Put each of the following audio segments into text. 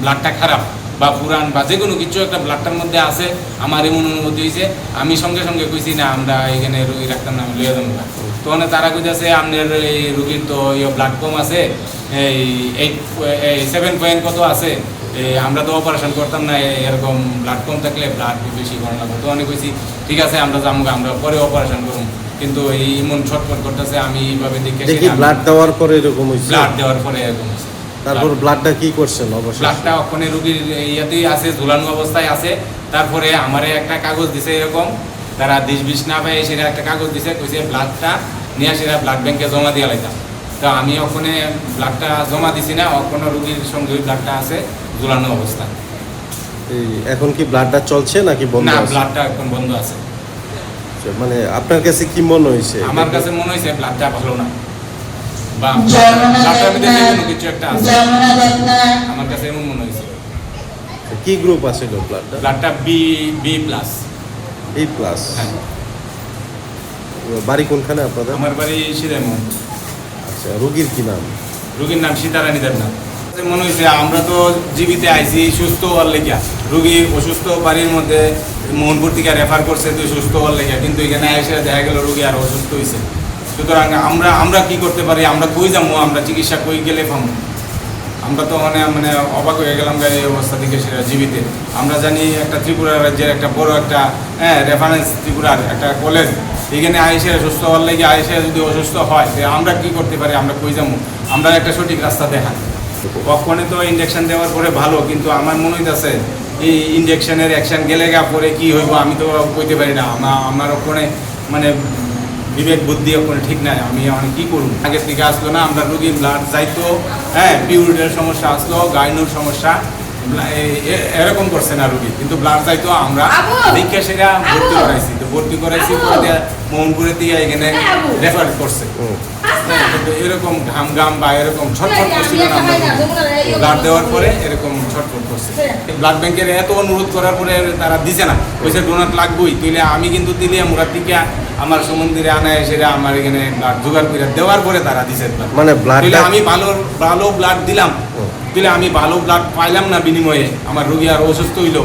ব্লাডটা খারাপ বা পুরান বা যে কোনো কিছু একটা ব্লাডটার মধ্যে আছে, আমার এমন অনুমতি হয়েছে। আমি সঙ্গে সঙ্গে কইছি না আমরা এখানে রুগী রাখতাম না, আমি লইয়া দেবো না। তো মানে তারা কইতেছে আপনার এই রুগীর তো ব্লাড কম আছে, এই 7 পয়েন্ট কত আছে, আমরা তো অপারেশন করতাম না, এরকম ব্লাড কম থাকলে ব্লাড বেশি করা লাগবে। তো অনেক কইছি ঠিক আছে আমরা যাবো, আমরা পরে অপারেশন করুন, কিন্তু এই এমন ছটফট করতেছে। আমি এইভাবে দেখে ব্লাড দেওয়ার পরে এরকম হয়েছে, ব্লাড দেওয়ার পরে এরকম হয়েছে। তারপর ব্লাডটা কি করছেন? অবশ্যই ব্লাডটা ওখানে রুগীর ইয়াতেই আছে, ঝুলানো অবস্থায় আছে। তারপরে আমারে একটা কাগজ দিছে, এরকম তারা দিশ বিষ না পায় সেটা একটা কাগজ দিছে, কইছে ব্লাডটা নিয়ে সেটা ব্লাড ব্যাংকে জমা দিয়ে লাইতাম। তো আমি ওখানে ব্লাডটা জমা দিছি না, ওখানে রুগীর সঙ্গে ওই ব্লাডটা আছে ঝুলানো অবস্থায়। এখন কি ব্লাডটা চলছে নাকি বন্ধ? না, ব্লাডটা এখন বন্ধ আছে। মানে আপনার কাছে কি মনে হয়েছে? আমার কাছে মনে হয়েছে ব্লাডটা ভালো না, বা ব্লাডটার মধ্যে কোনো কিছু একটা আছে, আমার কাছে এমন মনে হয়েছে। কি গ্রুপ আছে ব্লাডটা? ব্লাডটা বি প্লাস। B plus. বাড়ি কোনখানে আপনাদের? আমার বাড়ি সিরাইমোহন। আচ্ছা, রোগীর কি নাম? রোগীর নাম সীতারানী দেবনাথ। মনে হয়েছে আমরা তো জীবিতে আইছি সুস্থ হওয়ার লেগিয়া, রোগী অসুস্থ বাড়ির মধ্যে মোহনপুর থেকে রেফার করছে তুই সুস্থ হওয়ার লেগিয়া, কিন্তু এখানে এসে দেখা গেল রোগী আর অসুস্থ হয়েছে। সুতরাং আমরা কি করতে পারি? আমরা কই যাবো? আমরা চিকিৎসা কই গেলে পাবো? আমরা তো মানে অবাক হয়ে গেলাম এই অবস্থা থেকে। সেটা জীবিতে আমরা জানি একটা ত্রিপুরা রাজ্যের একটা বড় একটা রেফারেন্স ত্রিপুরার একটা কলেজ, এখানে আইসে সুস্থ হওয়ার লেগে আইসে যদি অসুস্থ হয় আমরা কি করতে পারি? আমরা কই যাবো? আমরা একটা সঠিক রাস্তা দেখা। ওখানে তো ইঞ্জেকশন দেওয়ার পরে ভালো, কিন্তু আমার মনে হইতেছে এই ইঞ্জেকশনের অ্যাকশন গেলে পরে কি হইব আমি তো কইতে পারি না। আমার ওখানে মানে বিবেক বুদ্ধি ওখানে ঠিক নাই, আমি কি করব? আগের থেকে আসলো না, আমরা রোগীর ব্লাড যাইতো, পিউরিটের সমস্যা আসলো, গাইনোর সমস্যা, এরকম করছে না রোগী, কিন্তু ব্লাড যাইতো। আমরা দেখে সেটা ভর্তি করাইছি পরে মোহনপুরে দিয়ে এখানে রেফার করছে। কিন্তু এরকম ঘাম বা এরকম ছটফট করছিল না, ব্লাড দেওয়ার পরে এরকম ছটফট করছে। ব্লাড ব্যাংকের এত অনুরোধ করার পরে তারা দিছে না, কইছে ডোনার লাগবেই। তুইলে আমি কিন্তু দিলে মুরার দিকে আমার সমন্দিরে আনায় সেটা আমার এখানে ব্লাড জোগাড় করে দেওয়ার পরে তারা দিছে। মানে ব্লাড আমি ভালো ব্লাড দিলাম, দিলে আমি ভালো ব্লাড পাইলাম না, বিনিময়ে আমার রোগী আর অসুস্থ হইল।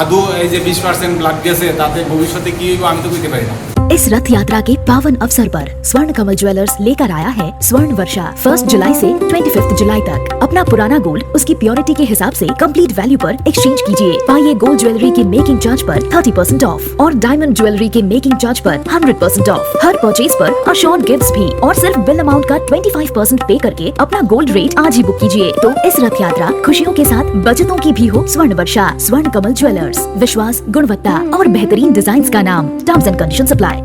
আদৌ এই যে 20% ব্লাড গেছে, তাতে ভবিষ্যতে কি হইব আমি তো বুঝতে পারি না। इस रथ यात्रा के पावन अवसर पर स्वर्ण कमल ज्वेलर्स लेकर आया है स्वर्ण वर्षा 1 जुलाई से 25 जुलाई तक। अपना पुराना गोल्ड उसकी प्योरिटी के हिसाब से कंप्लीट वैल्यू पर एक्सचेंज कीजिए। पाइए गोल्ड ज्वेलरी के मेकिंग चार्ज पर 30% ऑफ और डायमंड ज्वेलरी के मेकिंग चार्ज पर 100% ऑफ। हर परचेज पर अश्योर्ड गिफ्ट्स भी, और सिर्फ बिल अमाउंट का 25% पे करके अपना गोल्ड रेट आज ही बुक कीजिए। तो इस रथ यात्रा खुशियों के साथ बचतों की भी हो। स्वर्ण वर्षा, स्वर्ण कमल ज्वेलर्स, विश्वास, गुणवत्ता और बेहतरीन डिजाइन का नाम। Terms and conditions apply.